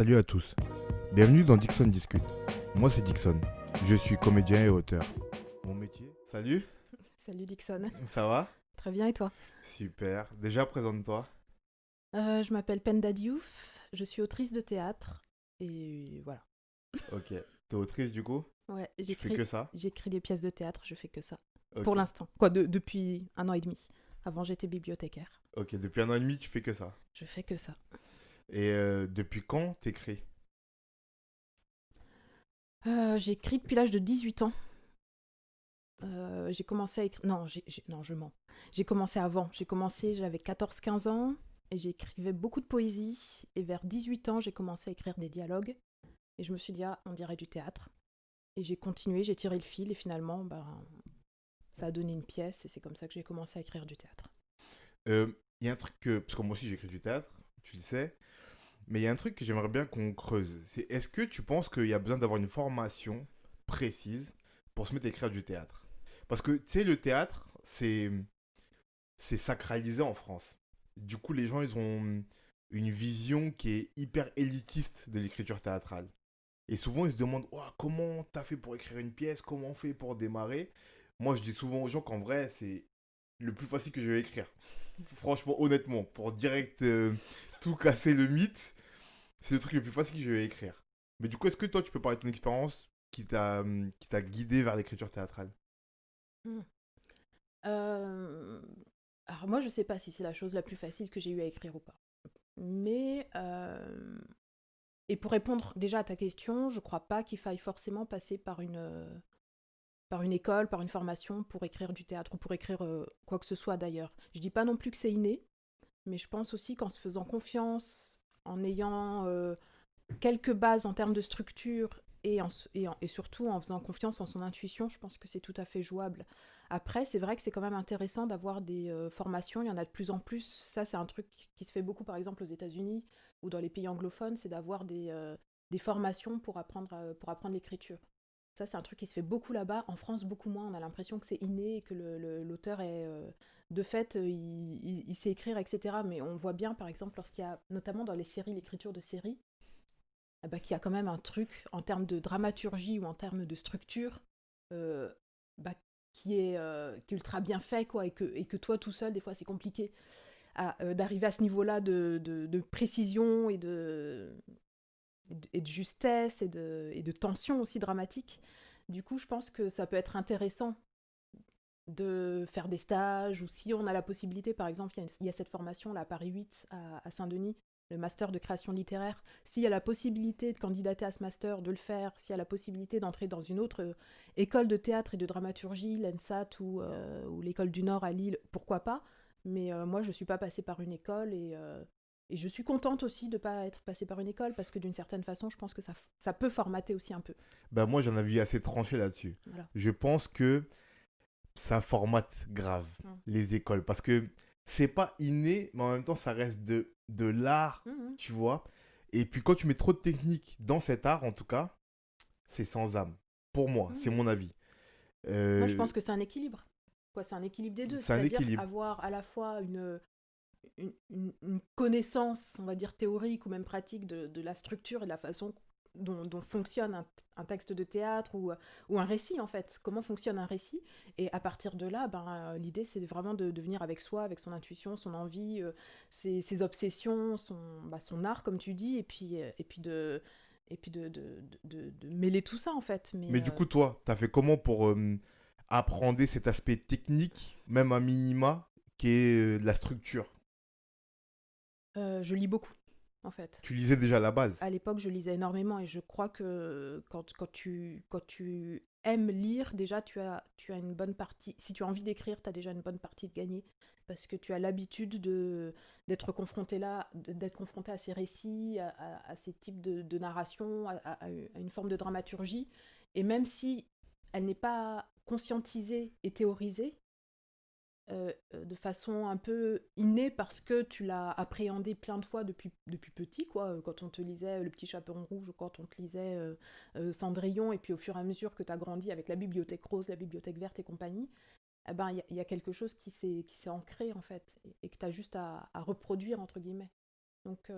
Salut à tous, bienvenue dans Dixon Discute. Moi c'est Dixon, je suis comédien et auteur. Mon métier. Salut, Salut Dixon. ça va? Très bien et toi? Super, déjà présente-toi. Je m'appelle Penda Diouf, je suis autrice de théâtre et voilà. Ok, t'es autrice du coup? Ouais, Tu fais que ça? j'écris des pièces de théâtre, je fais que ça. Ok, Pour l'instant. Depuis 1 an et demi. Avant j'étais bibliothécaire. ok, depuis 1 an et demi tu fais que ça. Je fais que ça. Et depuis quand t'écris? J'écris depuis l'âge de 18 ans. J'ai commencé à écrire... Non, non, je mens. J'ai commencé avant. J'avais 14 15 ans et j'écrivais beaucoup de poésie. Et vers 18 ans, j'ai commencé à écrire des dialogues. Et je me suis dit, ah, on dirait du théâtre. Et j'ai continué, j'ai tiré le fil et finalement, ça a donné une pièce et c'est comme ça que j'ai commencé à écrire du théâtre. Il y a un truc que, parce que moi aussi j'écris du théâtre, tu le sais, mais il y a un truc que j'aimerais bien qu'on creuse. C'est est-ce que tu penses qu'il y a besoin d'avoir une formation précise pour se mettre à écrire du théâtre? Parce que tu sais, le théâtre, c'est sacralisé en France. Du coup, les gens, ils ont une vision qui est hyper élitiste de l'écriture théâtrale. Et souvent, ils se demandent ouah, comment t'as fait pour écrire une pièce, comment on fait pour démarrer. Moi, je dis souvent aux gens qu'en vrai, c'est le plus facile que je vais écrire. Franchement, honnêtement, pour direct tout casser le mythe, c'est le truc le plus facile que je vais écrire. Mais du coup, est-ce que toi, tu peux parler de ton expérience qui t'a guidé vers l'écriture théâtrale? Hmm. Euh, Alors moi, je sais pas si c'est la chose la plus facile que j'ai eu à écrire ou pas. Mais, et pour répondre déjà à ta question, je crois pas qu'il faille forcément passer par une école, par une formation pour écrire du théâtre ou pour écrire quoi que ce soit d'ailleurs. Je dis pas non plus que c'est inné, mais je pense aussi qu'en se faisant confiance, en ayant quelques bases en termes de structure et surtout en faisant confiance en son intuition, je pense que c'est tout à fait jouable. Après, c'est vrai que c'est quand même intéressant d'avoir des formations, il y en a de plus en plus. Ça, c'est un truc qui se fait beaucoup, par exemple, aux États-Unis ou dans les pays anglophones, c'est d'avoir des formations pour apprendre l'écriture. Ça, c'est un truc qui se fait beaucoup là-bas. En France, beaucoup moins. On a l'impression que c'est inné et que l'auteur est... de fait, il sait écrire, etc. Mais on voit bien, par exemple, lorsqu'il y a, notamment dans les séries, l'écriture de séries, qu'il y a quand même un truc en termes de dramaturgie ou en termes de structure euh, bah, qui est ultra bien fait, quoi, et que toi, tout seul, des fois, c'est compliqué d'arriver à ce niveau-là de précision et de justesse et de tension aussi dramatique. Du coup, je pense que ça peut être intéressant de faire des stages, ou si on a la possibilité, par exemple, il y a cette formation là à Paris 8, à Saint-Denis, le master de création littéraire, s'il y a la possibilité de candidater à ce master, de le faire, s'il y a la possibilité d'entrer dans une autre école de théâtre et de dramaturgie, l'ENSAT ou l'école du Nord à Lille, pourquoi pas, mais moi je ne suis pas passée par une école et je suis contente aussi de ne pas être passée par une école parce que d'une certaine façon, je pense que ça peut formater aussi un peu. Bah moi, j'en avais assez tranché là-dessus. Voilà. Je pense que ça formate grave Mm. les écoles parce que c'est pas inné, mais en même temps, ça reste de l'art, Mhm. tu vois. Et puis quand tu mets trop de technique dans cet art, en tout cas, c'est sans âme. Pour moi, c'est Mhm. mon avis. Moi, je Euh, pense que c'est un équilibre. Quoi, c'est un équilibre des deux, c'est un c'est-à-dire équilibre. avoir à la fois une connaissance, on va dire théorique ou même pratique de la structure et de la façon dont fonctionne un texte de théâtre ou un récit en fait. Comment fonctionne un récit. Et à partir de là, l'idée c'est vraiment de venir avec soi, avec son intuition, son envie, ses obsessions, son art comme tu dis, et puis de mêler tout ça en fait. Mais Mais du coup, toi, t'as fait comment pour apprendre cet aspect technique, même un minima, qui est la structure? je lis beaucoup en fait. Tu lisais déjà la base. À l'époque, je lisais énormément et je crois que quand tu aimes lire, déjà, tu as une bonne partie. Si tu as envie d'écrire, tu as déjà une bonne partie de gagner parce que tu as l'habitude d'être confronté d'être confronté à ces récits, à ces types de narration, à une forme de dramaturgie. Et même si elle n'est pas conscientisée et théorisée, de façon un peu innée parce que tu l'as appréhendé plein de fois depuis petit, quoi. Quand on te lisait Le Petit Chaperon Rouge ou quand on te lisait Cendrillon, et puis au fur et à mesure que tu as grandi avec la Bibliothèque Rose, la Bibliothèque Verte et compagnie, il y a quelque chose qui s'est ancré en fait et que tu as juste à reproduire entre guillemets. Donc,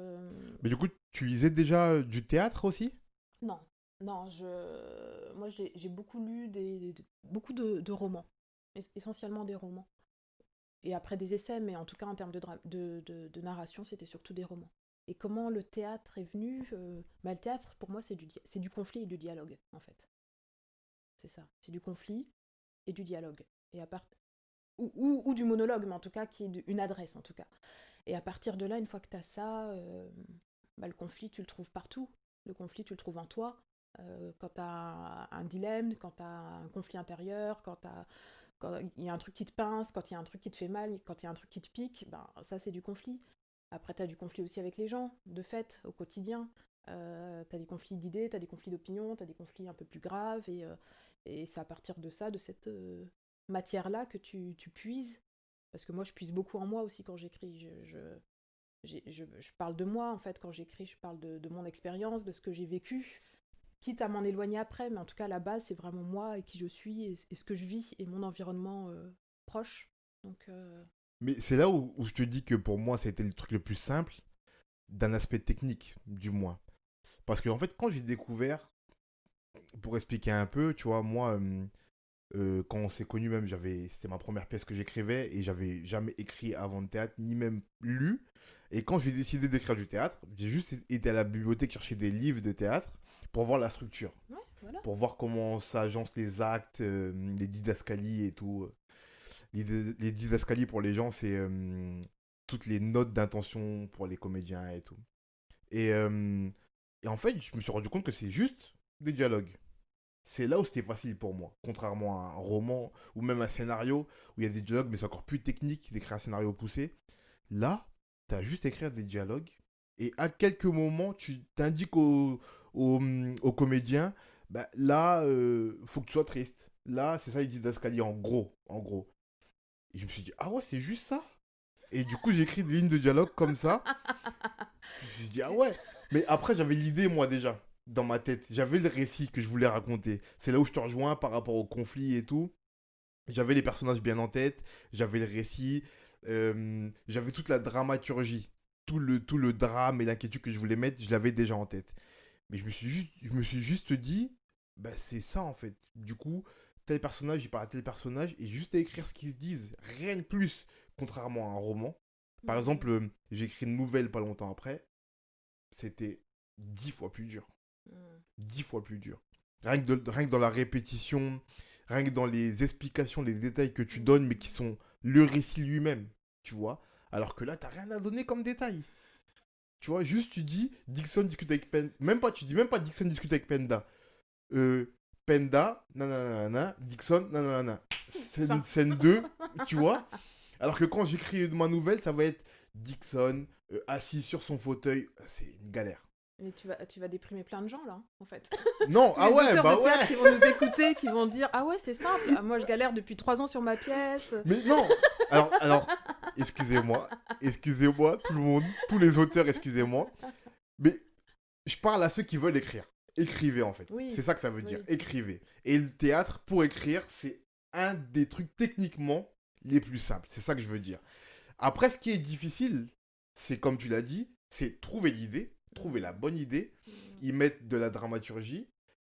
Mais du coup, tu lisais déjà du théâtre aussi? non, non, moi j'ai beaucoup lu beaucoup de romans, essentiellement des romans. Et après des essais, mais en tout cas en termes de narration, c'était surtout des romans. Et comment le théâtre est venu le théâtre, pour moi, c'est du conflit et du dialogue, en fait. C'est ça. C'est du conflit et du dialogue. Et à part... ou du monologue, mais en tout cas, qui est une adresse, en tout cas. Et à partir de là, une fois que tu as ça, le conflit, tu le trouves partout. Le conflit, tu le trouves en toi. Quand tu as un dilemme, quand tu as un conflit intérieur, quand il y a un truc qui te pince, quand il y a un truc qui te fait mal, quand il y a un truc qui te pique, ben, ça c'est du conflit. Après, tu as du conflit aussi avec les gens, de fait, au quotidien. Tu as des conflits d'idées, tu as des conflits d'opinion, tu as des conflits un peu plus graves. Et c'est à partir de ça, de cette matière-là que tu puises. Parce que moi, je puise beaucoup en moi aussi quand j'écris. Je parle de moi, en fait, quand j'écris. Je parle de mon expérience, de ce que j'ai vécu. Quitte à m'en éloigner après, mais en tout cas, à la base, c'est vraiment moi et qui je suis et ce que je vis et mon environnement proche. Donc, Mais c'est là où je te dis que pour moi, ça a été le truc le plus simple, d'un aspect technique, du moins. Parce que, en fait, quand j'ai découvert, pour expliquer un peu, tu vois, moi, quand on s'est connus, même, c'était ma première pièce que j'écrivais et j'avais jamais écrit avant de théâtre, ni même lu. Et quand j'ai décidé d'écrire du théâtre, j'ai juste été à la bibliothèque chercher des livres de théâtre pour voir la structure, ouais, voilà. pour voir comment ça agence les actes, les didascalies et tout. Les didascalies pour les gens, c'est toutes les notes d'intention pour les comédiens et tout. Et, euh, et en fait, je me suis rendu compte que c'est juste des dialogues. C'est là où c'était facile pour moi. Contrairement à un roman ou même un scénario où il y a des dialogues, mais c'est encore plus technique d'écrire un scénario poussé. Là, tu as juste à écrire des dialogues et à quelques moments, tu t'indiques au comédien, bah, là, faut que tu sois triste. Là, c'est ça les didascalies en gros, en gros. Et je me suis dit, ah ouais, c'est juste ça. Et du coup, j'ai écrit des lignes de dialogue comme ça. Je me suis dit, ah ouais. Mais après, j'avais l'idée, moi, déjà, dans ma tête. J'avais le récit que je voulais raconter. C'est là où je te rejoins par rapport au conflit et tout. J'avais les personnages bien en tête. J'avais le récit. J'avais toute la dramaturgie. Tout le drame et l'inquiétude que je voulais mettre, je l'avais déjà en tête. Mais je me suis juste dit, bah, c'est ça, en fait. Du coup, tel personnage, il parle à tel personnage. Et juste à écrire ce qu'ils se disent. Rien de plus. Contrairement à un roman. Par exemple, j'ai écrit une nouvelle pas longtemps après. C'était 10 fois plus dur. 10 fois plus dur. Rien que dans la répétition, rien que dans les explications, les détails que tu donnes, mais qui sont le récit lui-même, tu vois. Alors que là, t'as rien à donner comme détail. Tu vois, juste tu dis, Dixon discute avec Penda. Même pas, tu dis même pas Dixon discute avec Penda. Penda, nanana, Dixon, nanana. Fin. Scène 2, tu vois. Alors que quand j'écris ma nouvelle, ça va être Dixon assis sur son fauteuil. C'est une galère. Mais tu vas déprimer plein de gens là, en fait. Non, Tous ah les ouais, auteurs bah de théâtre ouais. qui vont nous écouter, qui vont dire ah ouais c'est simple, ah, moi je galère depuis 3 ans sur ma pièce. Mais non. Alors, excusez-moi, tout le monde, tous les auteurs, excusez-moi. Mais je parle à ceux qui veulent écrire. Écrivez en fait. Oui, C'est ça que ça veut dire. oui. Écrivez. Et le théâtre, pour écrire, c'est un des trucs techniquement les plus simples. C'est ça que je veux dire. Après, ce qui est difficile, c'est comme tu l'as dit, c'est trouver l'idée, trouver la bonne idée, y mettre de la dramaturgie,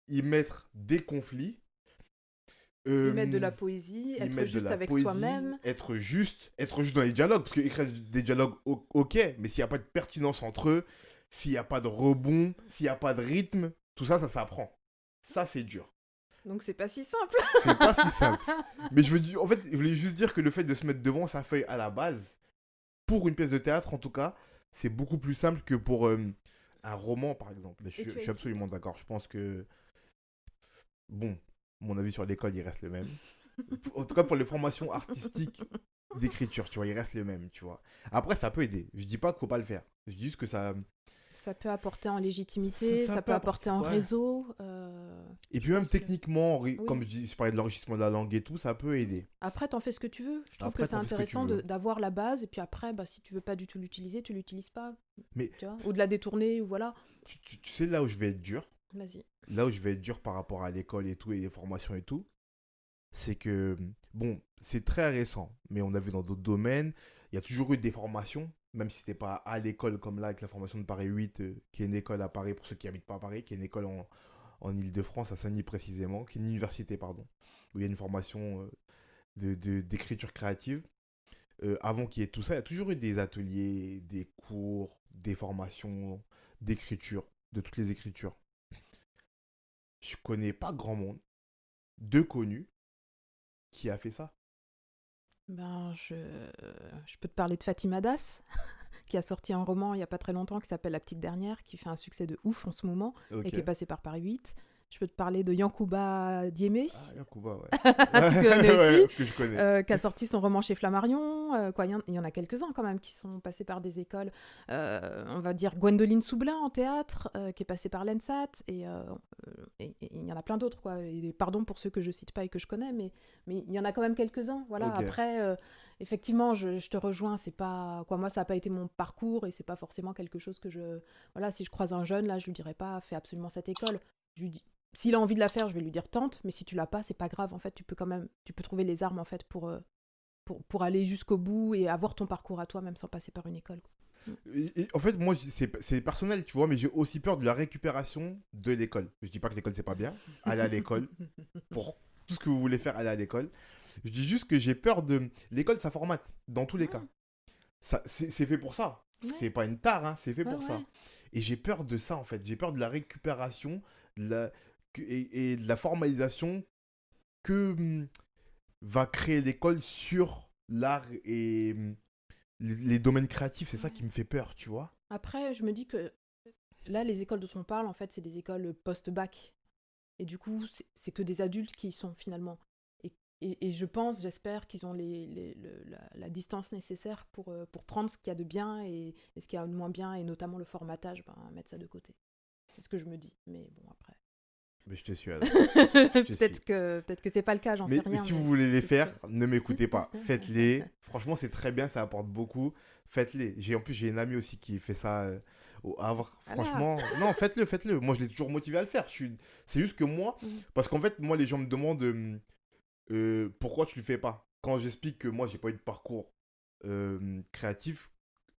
y mettre des conflits, Y mettre de euh, la poésie, y être mettre de juste la avec poésie, soi-même. être juste dans les dialogues, parce que écrire des dialogues, ok, mais s'il n'y a pas de pertinence entre eux, s'il n'y a pas de rebond, s'il n'y a pas de rythme, tout ça, ça s'apprend. Ça, c'est dur. Donc c'est pas si simple. C'est pas si simple. Mais en fait, je voulais juste dire que le fait de se mettre devant sa feuille à la base, pour une pièce de théâtre en tout cas, c'est beaucoup plus simple que pour un roman, par exemple. Je, Et suis- tu je as suis écrit. absolument d'accord. Je pense que, bon, mon avis sur l'école, il reste le même. En tout cas, pour les formations artistiques d'écriture, tu vois, il reste le même, tu vois. Après, ça peut aider. Je dis pas qu'il faut pas le faire. Je dis juste que ça... Ça peut apporter en Ça, légitimité, ça ça peut peut apporter apporter... en Ouais. réseau. Et Je puis même pense que techniquement, comme oui. je parlais de l'enregistrement de la langue et tout, ça peut aider. Après, t'en fais ce que tu veux. Je trouve que Après, c'est t'en fais ce que tu intéressant veux. d'avoir la base et puis après, bah, si tu veux pas du tout l'utiliser, tu l'utilises pas, Mais tu vois, ou de la détourner ou voilà. tu sais là où je vais être dur, Vas-y. là où je vais être dur par rapport à l'école et tout, et les formations et tout, c'est que, bon, c'est très récent, mais on a vu dans d'autres domaines, il y a toujours eu des formations, même si c'était pas à l'école comme là avec la formation de Paris 8, qui est une école à Paris pour ceux qui habitent pas à Paris, qui est une école en Île-de-France, à Saint-Denis précisément, qui est une université, pardon, où il y a une formation d'écriture créative. Avant qu'il y ait tout ça, il y a toujours eu des ateliers, des cours, des formations d'écriture, de toutes les écritures. Je connais pas grand monde, de connus, qui a fait ça. Ben, je peux te parler de Fatima Das, qui a sorti un roman il n'y a pas très longtemps qui s'appelle La Petite Dernière, qui fait un succès de ouf en ce moment et qui est Ok. passé par Paris 8. Je peux te parler de Yankuba Diémé, Ah, Yacouba, ouais. tu connais Ouais, aussi, que je connais. qui a sorti son roman chez Flammarion. Il y en a quelques-uns quand même qui sont passés par des écoles. On va dire Gwendoline Soublin en théâtre, qui est passée par l'ENSAT. Et il y en a plein d'autres, quoi. Et pardon pour ceux que je cite pas et que je connais, mais il y en a quand même quelques-uns. Voilà. Ok. Après, effectivement, je te rejoins. C'est pas quoi, moi, ça n'a pas été mon parcours et c'est pas forcément quelque chose que je. Voilà, si je croise un jeune, là, je lui dirais pas, fais absolument cette école. Je lui dis, s'il a envie de la faire, je vais lui dire tente, mais si tu l'as pas, c'est pas grave. En fait, tu peux trouver les armes en fait pour aller jusqu'au bout et avoir ton parcours à toi, même sans passer par une école, quoi. Et en fait, moi, c'est personnel, tu vois, mais j'ai aussi peur de la récupération de l'école. Je dis pas que l'école, c'est pas bien. Allez à l'école. Pour tout ce que vous voulez faire, allez à l'école. Je dis juste que j'ai peur de... L'école, ça formate, dans tous les cas. Ouais, C'est fait pour ça. ouais, C'est pas une tare, hein, c'est fait ouais, pour ça. ouais. Et j'ai peur de ça, en fait. J'ai peur de la récupération de et de la formalisation que va créer l'école sur l'art et les domaines créatifs. C'est ça qui Ouais. me fait peur, tu vois. Après, je me dis que là, les écoles dont on parle, en fait, c'est des écoles post-bac. Et du coup, c'est que des adultes qui y sont finalement. Et je pense, j'espère qu'ils ont la distance nécessaire pour prendre ce qu'il y a de bien et ce qu'il y a de moins bien, et notamment le formatage, ben, mettre ça de côté. C'est ce que je me dis. Mais bon, après. Mais je te suis, Ada. Je te suis. Peut-être que c'est pas le cas, j'en sais Mais rien. si vous Mais voulez les c'est ce que. faire, ne m'écoutez pas. Faites-les. Franchement, c'est très bien, ça apporte beaucoup. Faites-les. En plus, j'ai une amie aussi qui fait ça au Havre. Voilà. Franchement, non, faites-le, faites-le. Moi, je l'ai toujours motivé à le faire. C'est juste que moi, Mhm. parce qu'en fait, moi, les gens me demandent pourquoi tu le fais pas. Quand j'explique que moi, j'ai pas eu de parcours créatif,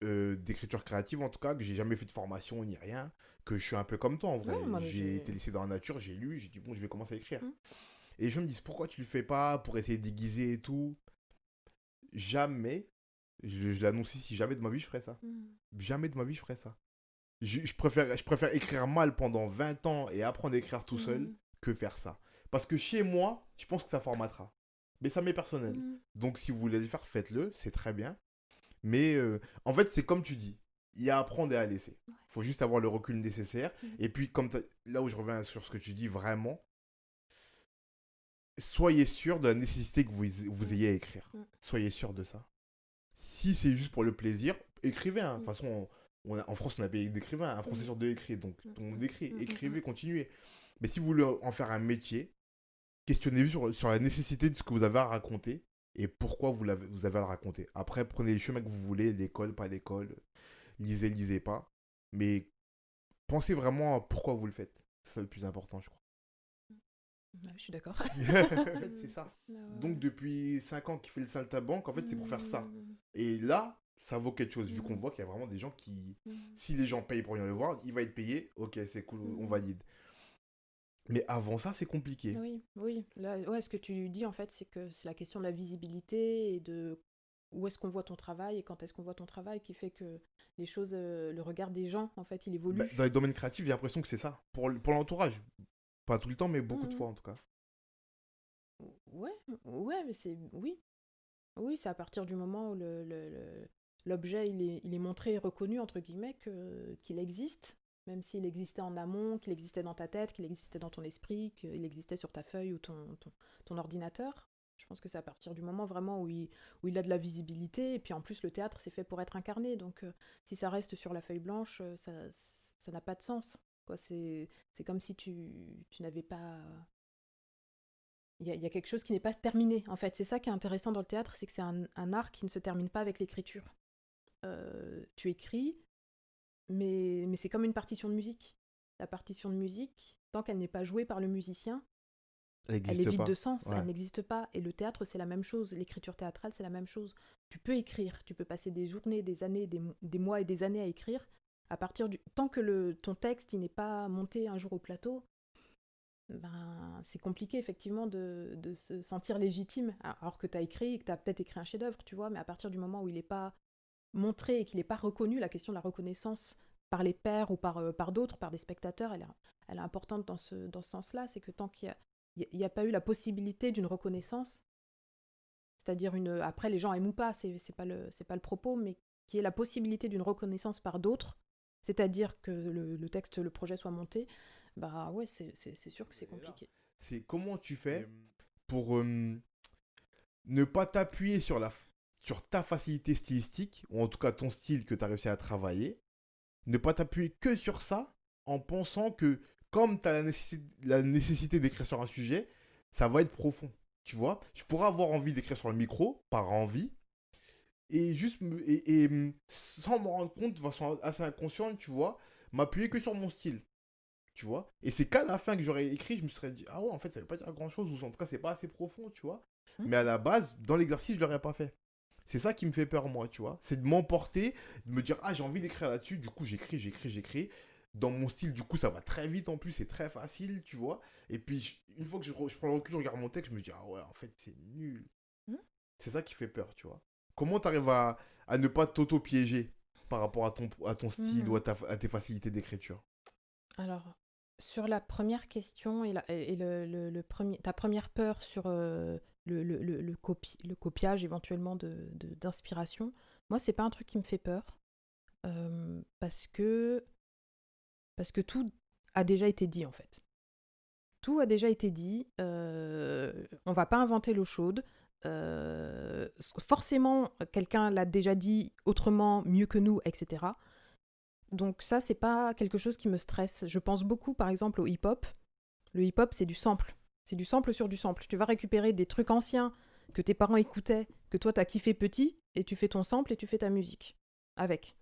d'écriture créative en tout cas, que j'ai jamais fait de formation ni rien, que je suis un peu comme toi en Ouais, vrai. moi, J'ai été laissé dans la nature, j'ai lu, j'ai dit bon, je vais commencer à écrire. Mhm. Et les gens me disent pourquoi tu le fais pas pour essayer de déguiser et tout. Jamais, je l'annonce ici, jamais de ma vie je ferai ça. Mhm. Jamais de ma vie je ferai ça. Je préfère écrire mal pendant 20 ans et apprendre à écrire tout seul Mhm. que faire ça. Parce que chez moi, je pense que ça formatera. Mais ça m'est personnel. Mhm. Donc si vous voulez le faire, faites-le, c'est très bien. Mais en fait, c'est comme tu dis, il y a à apprendre et à laisser. Il faut juste avoir le recul nécessaire. Mhm. Et puis, là où je reviens sur ce que tu dis vraiment, soyez sûr de la nécessité que vous ayez à écrire. Mhm. Soyez sûr de ça. Si c'est juste pour le plaisir, écrivez. Hein. De toute Mhm. façon, en France, on a pays d'écrivains. Un Français Mhm. sur deux écrit. Donc, tout le monde écrit. Mhm. Écrivez, Mhm. continuez. Mais si vous voulez en faire un métier, questionnez-vous sur la nécessité de ce que vous avez à raconter et pourquoi vous avez à le raconter. Après, prenez les chemins que vous voulez, l'école, pas l'école, lisez, lisez pas. Mais pensez vraiment à pourquoi vous le faites. C'est ça le plus important, je crois. Ouais, je suis d'accord. En fait, c'est ça. Ouais, Donc, ouais. depuis 5 ans qu'il fait le saltimbanque, en fait, c'est pour faire ça. Mhm. Et là, ça vaut quelque chose, vu qu'on Mhm. voit qu'il y a vraiment des gens qui... Mhm. Si les gens payent pour venir le voir, il va être payé, ok, c'est cool, on Mhm. valide. Mais avant ça, c'est compliqué. Oui, oui. Là, ouais, ce que tu dis en fait, c'est que c'est la question de la visibilité et de où est-ce qu'on voit ton travail et quand est-ce qu'on voit ton travail qui fait que les choses, le regard des gens, en fait, il Dans évolue. les domaines créatifs, j'ai l'impression que c'est ça. Pour l'entourage. Pas tout le temps, mais beaucoup de Mhm. fois en tout cas. Ouais, ouais, mais c'est oui, oui, c'est à partir du moment où l'objet il est montré et reconnu entre guillemets qu'il existe, même s'il existait en amont, qu'il existait dans ta tête, qu'il existait dans ton esprit, qu'il existait sur ta feuille ou ton ordinateur. Je pense que c'est à partir du moment vraiment où il a de la visibilité, et puis en plus le théâtre c'est fait pour être incarné, donc si ça reste sur la feuille blanche, ça n'a pas de sens. Quoi, c'est comme si tu n'avais pas. Il y a quelque chose qui n'est pas terminé, en fait. C'est ça qui est intéressant dans le théâtre, c'est que c'est un art qui ne se termine pas avec l'écriture. Tu écris, mais c'est comme une partition de musique. La partition de musique, tant qu'elle n'est pas jouée par le musicien, Elle elle est n'existe vide de pas. sens, Ouais. elle n'existe pas. Et le théâtre, c'est la même chose. L'écriture théâtrale, c'est la même chose. tu peux écrire, tu peux passer des journées, des années, des mois et des années à écrire. Tant que ton texte il n'est pas monté un jour au plateau, ben, c'est compliqué effectivement de se sentir légitime, alors que tu as écrit, que tu as peut-être écrit un chef-d'œuvre, tu vois, mais à partir du moment où il n'est pas montré et qu'il n'est pas reconnu, la question de la reconnaissance par les pairs ou par d'autres, par des spectateurs, elle est importante dans ce sens-là. C'est que tant qu'il n'y a pas eu la possibilité d'une reconnaissance, c'est-à-dire après les gens aiment ou pas, c'est pas le propos, mais qu'il y ait la possibilité d'une reconnaissance par d'autres, c'est-à-dire que le texte, le projet soit monté, bah ouais, c'est sûr que c'est compliqué. C'est comment tu fais pour ne pas t'appuyer sur ta facilité stylistique, ou en tout cas ton style que tu as réussi à travailler, ne pas t'appuyer que sur ça, en pensant que comme tu as la nécessité d'écrire sur un sujet, ça va être profond. Tu vois, je pourrais avoir envie d'écrire sur le micro, par envie, et juste sans me rendre compte de façon assez inconsciente, tu vois, m'appuyer que sur mon style, tu vois. Et c'est qu'à la fin que j'aurais écrit, je me serais dit, ah ouais, en fait, ça veut pas dire grand chose, ou en tout cas, c'est pas assez profond, tu vois. Mais à la base, dans l'exercice, je l'aurais pas fait. C'est ça qui me fait peur, moi, tu vois. C'est de m'emporter, de me dire, ah, j'ai envie d'écrire là-dessus, du coup, j'écris. Dans mon style, du coup, ça va très vite en plus, c'est très facile, tu vois. Et puis, une fois que je prends le recul, je regarde mon texte, je me dis, ah ouais, en fait, c'est nul. Hmm. C'est ça qui fait peur, tu vois. Comment tu arrives à ne pas t'auto-piéger par rapport à ton style ou à tes facilités d'écriture? Alors, sur la première question et ta première peur sur le copiage éventuellement d'inspiration, moi, c'est pas un truc qui me fait peur parce que tout a déjà été dit en fait. Tout a déjà été dit. On va pas inventer l'eau chaude. Forcément, quelqu'un l'a déjà dit autrement, mieux que nous, etc. Donc ça, c'est pas quelque chose qui me stresse. Je pense beaucoup, par exemple, au hip-hop. Le hip-hop, c'est du sample. C'est du sample sur du sample. Tu vas récupérer des trucs anciens que tes parents écoutaient, que toi, t'as kiffé petit, et tu fais ton sample et tu fais ta musique avec.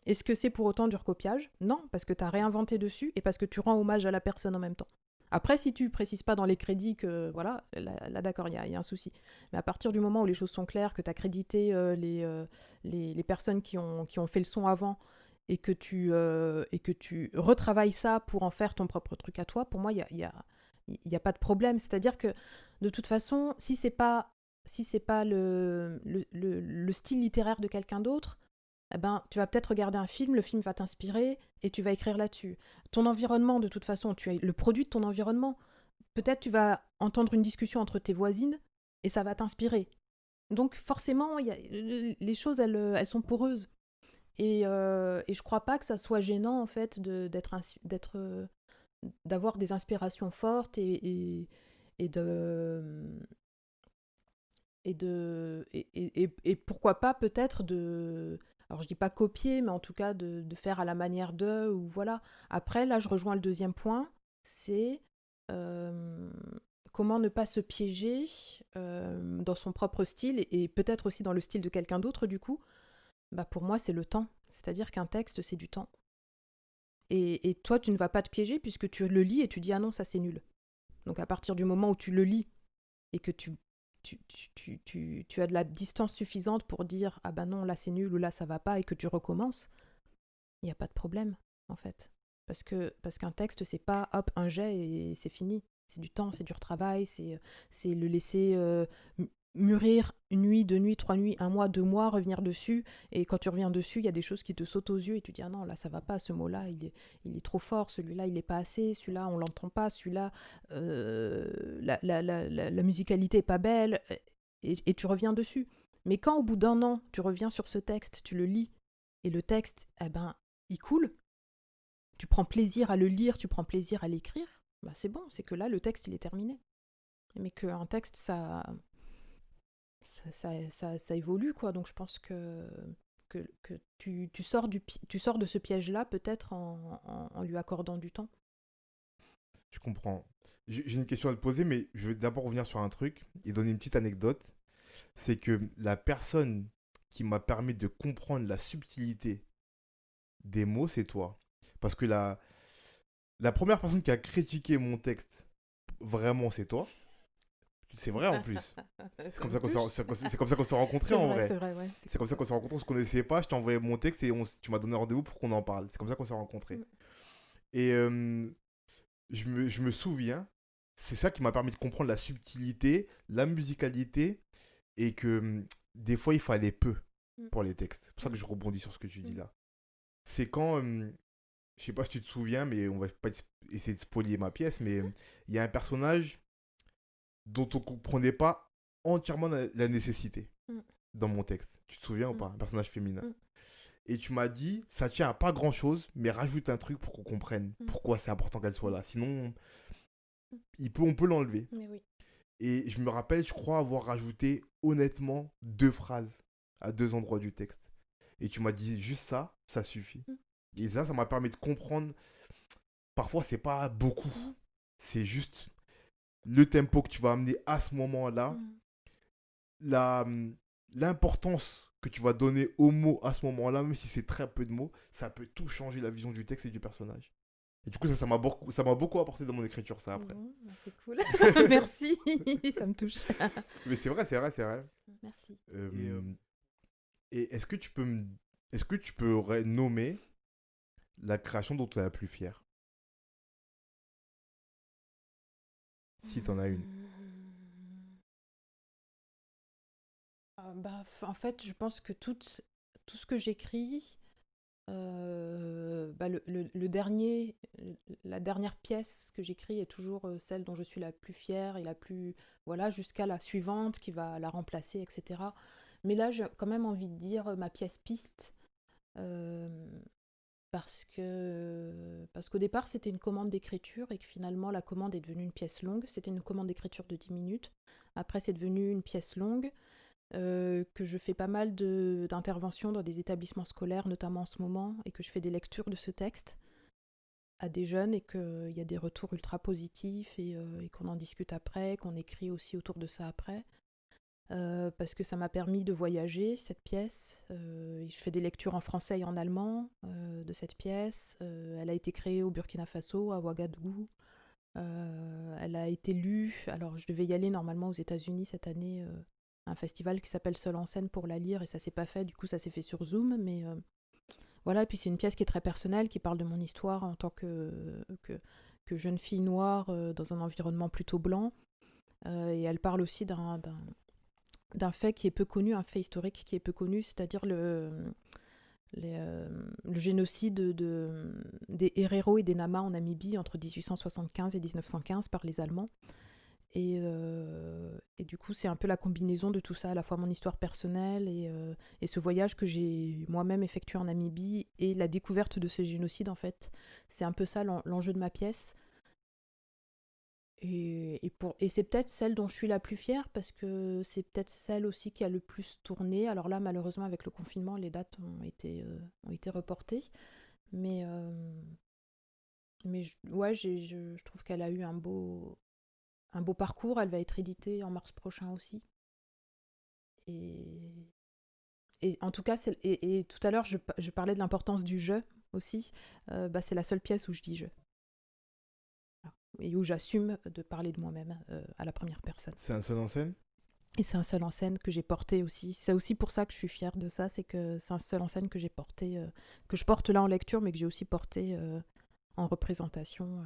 Est-ce que c'est pour autant du recopiage? Non, parce que t'as réinventé dessus et parce que tu rends hommage à la personne en même temps. Après, si tu précises pas dans les crédits que, voilà, là d'accord, il y a un souci. Mais à partir du moment où les choses sont claires, que tu as crédité les personnes qui ont fait le son avant et que tu retravailles ça pour en faire ton propre truc à toi, pour moi, il y a pas de problème. C'est-à-dire que, de toute façon, si c'est pas le style littéraire de quelqu'un d'autre, eh ben, tu vas peut-être regarder un film, le film va t'inspirer et tu vas écrire là-dessus. Ton environnement, de toute façon, tu es le produit de ton environnement. Peut-être tu vas entendre une discussion entre tes voisines et ça va t'inspirer. Donc forcément, les choses, elles sont poreuses. Et je crois pas que ça soit gênant, en fait, d'avoir des inspirations fortes et de... Et pourquoi pas peut-être alors je dis pas copier, mais en tout cas de faire à la manière d'eux, ou voilà. Après, là, je rejoins le deuxième point, c'est euh, comment ne pas se piéger dans son propre style, et peut-être aussi dans le style de quelqu'un d'autre, du coup. Bah, pour moi, c'est le temps. C'est-à-dire qu'un texte, c'est du temps. Et toi, tu ne vas pas te piéger puisque tu le lis et tu dis, ah non, ça c'est nul. Donc à partir du moment où tu le lis et que tu as de la distance suffisante pour dire, ah ben non, là c'est nul ou là ça va pas, et que tu recommences, il n'y a pas de problème, en fait. Parce qu'un texte, c'est pas hop, un jet et c'est fini. C'est du temps, c'est du retravail, c'est le laisser mûrir une nuit, 2 nuits, 3 nuits, 1 mois, 2 mois, revenir dessus. Et quand tu reviens dessus, il y a des choses qui te sautent aux yeux et tu dis, ah non, là ça va pas, ce mot-là, il est trop fort, celui-là, il est pas assez, celui-là, on l'entend pas, celui-là, la musicalité est pas belle, et tu reviens dessus. Mais quand au bout d'1 an, tu reviens sur ce texte, tu le lis, et le texte, eh ben, il coule, tu prends plaisir à le lire, tu prends plaisir à l'écrire, bah c'est bon, c'est que là, le texte, il est terminé. Mais qu'un texte, ça évolue, quoi. Donc je pense que tu sors de ce piège-là, peut-être en lui accordant du temps. Je comprends. J'ai une question à te poser, mais je vais d'abord revenir sur un truc et donner une petite anecdote. C'est que la personne qui m'a permis de comprendre la subtilité des mots, c'est toi. Parce que la première personne qui a critiqué mon texte, vraiment, c'est toi. C'est vrai en plus. C'est Ça comme me ça qu'on touche. c'est comme ça qu'on s'est rencontrés en vrai. C'est vrai, ouais. C'est comme ça qu'on s'est rencontrés, on se connaissait pas, je t'ai envoyé mon texte et tu m'as donné rendez-vous pour qu'on en parle. C'est comme ça qu'on s'est rencontrés. Mm. Et je me souviens, c'est ça qui m'a permis de comprendre la subtilité, la musicalité et que des fois il fallait peu Mm. pour les textes. C'est pour ça que Mm. je rebondis sur ce que tu dis Mm. là. C'est quand, je sais pas si tu te souviens, mais on va pas essayer de spolier ma pièce, mais il y a un personnage dont on comprenait pas entièrement la nécessité Mm. dans mon texte. Tu te souviens ou Mm. pas? Un personnage féminin. Mm. Et tu m'as dit, ça tient à pas grand chose, mais rajoute un truc pour qu'on comprenne Mm. pourquoi c'est important qu'elle soit là. Sinon, Mm. on peut l'enlever. Mais oui. Et je me rappelle, je crois avoir rajouté honnêtement 2 phrases à 2 endroits du texte. Et tu m'as dit juste ça, ça suffit. Mm. Et ça m'a permis de comprendre. Parfois, c'est pas beaucoup. Mm. C'est juste le tempo que tu vas amener à ce moment-là, Mm. la, l'importance que tu vas donner aux mots à ce moment-là, même si c'est très peu de mots, ça peut tout changer la vision du texte et du personnage. Et du coup, ça m'a beaucoup apporté dans mon écriture, ça, après. Bon, bah, c'est cool. Merci, ça me touche. Mais c'est vrai, c'est vrai, c'est vrai. Merci. Et est-ce que tu peux nommer la création dont tu es la plus fière? Si tu en as une. En fait, je pense que tout ce que j'écris, la dernière pièce que j'écris est toujours celle dont je suis la plus fière et la plus, voilà, jusqu'à la suivante qui va la remplacer, etc. Mais là, j'ai quand même envie de dire ma pièce piste, euh, parce qu'au départ, c'était une commande d'écriture et que finalement, la commande est devenue une pièce longue. C'était une commande d'écriture de 10 minutes. Après, c'est devenu une pièce longue. Que je fais pas mal d'interventions dans des établissements scolaires, notamment en ce moment, et que je fais des lectures de ce texte à des jeunes et qu'il y a des retours ultra positifs et qu'on en discute après, qu'on écrit aussi autour de ça après. Parce que ça m'a permis de voyager, cette pièce. Je fais des lectures en français et en allemand de cette pièce. Elle a été créée au Burkina Faso, à Ouagadougou. Elle a été lue, alors je devais y aller normalement aux États-Unis cette année, un festival qui s'appelle Seul en scène pour la lire, et ça s'est pas fait, du coup ça s'est fait sur Zoom, mais voilà. Et puis c'est une pièce qui est très personnelle, qui parle de mon histoire en tant que jeune fille noire dans un environnement plutôt blanc, et elle parle aussi d'un fait qui est peu connu, un fait historique qui est peu connu, c'est-à-dire le génocide des Herero et des Nama en Namibie entre 1875 et 1915 par les Allemands. Et du coup, c'est un peu la combinaison de tout ça, à la fois mon histoire personnelle et ce voyage que j'ai moi-même effectué en Namibie et la découverte de ce génocide, en fait. C'est un peu ça l'enjeu de ma pièce. Et c'est peut-être celle dont je suis la plus fière parce que c'est peut-être celle aussi qui a le plus tourné. Alors là, malheureusement, avec le confinement, les dates ont été reportées. Mais, ouais, je trouve qu'elle a eu un beau parcours. Elle va être éditée en mars prochain aussi. Et en tout cas, et tout à l'heure, je parlais de l'importance du jeu aussi. C'est la seule pièce où je dis je. Voilà. Et où j'assume de parler de moi-même à la première personne. C'est un seul en scène? Et c'est un seul en scène que j'ai porté aussi. C'est aussi pour ça que je suis fière de ça, c'est que c'est un seul en scène que j'ai porté, que je porte là en lecture, mais que j'ai aussi porté en représentation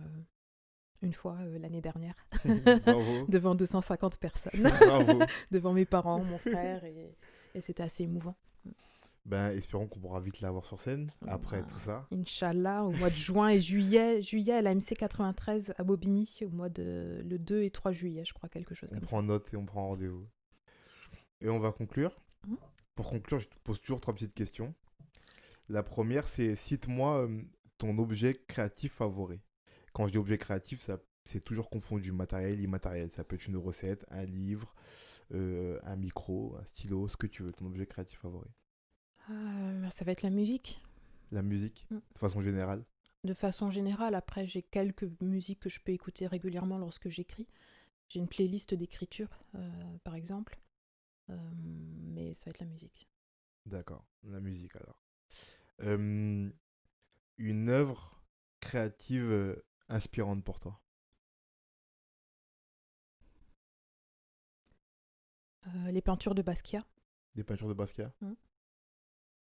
une fois l'année dernière, Bravo. devant 250 personnes, Bravo. devant mes parents, mon frère, et c'était assez émouvant. Ben, espérons qu'on pourra vite la voir sur scène après tout ça. Inch'Allah, au mois de juin et juillet à la MC 93 à Bobigny, le 2 et 3 juillet, je crois, quelque chose On comme ça. prend note et on prend rendez-vous. Et on va conclure. Pour conclure, je te pose toujours 3 petites questions. La première, c'est cite-moi ton objet créatif favori. Quand je dis objet créatif, c'est toujours confondu matériel, immatériel. Ça peut être une recette, un livre, un micro, un stylo, ce que tu veux, ton objet créatif favori. Ça va être la musique. La musique, de façon générale. De façon générale, après, j'ai quelques musiques que je peux écouter régulièrement lorsque j'écris. J'ai une playlist d'écriture, par exemple. Mais ça va être la musique. D'accord, la musique alors. Une œuvre créative inspirante pour toi. Les peintures de Basquiat. Des peintures de Basquiat? Mm.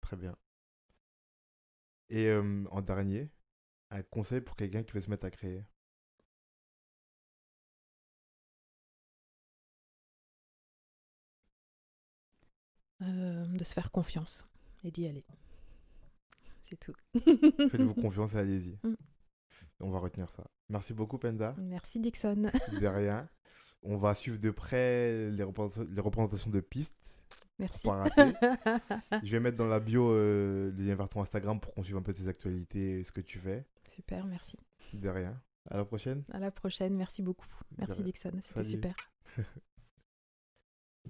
Très bien. Et en dernier, un conseil pour quelqu'un qui veut se mettre à créer. De se faire confiance et d'y aller. C'est tout. Faites-vous confiance et allez-y. Mm. On va retenir ça. Merci beaucoup, Penda. Merci Dixon. De rien. On va suivre de près les représentations de pistes. Merci. Pour pas rater. Je vais mettre dans la bio le lien vers ton Instagram pour qu'on suive un peu tes actualités, ce que tu fais. Super, merci. De rien. À la prochaine. À la prochaine, merci beaucoup. Merci rien. Dixon, c'était Salut. super.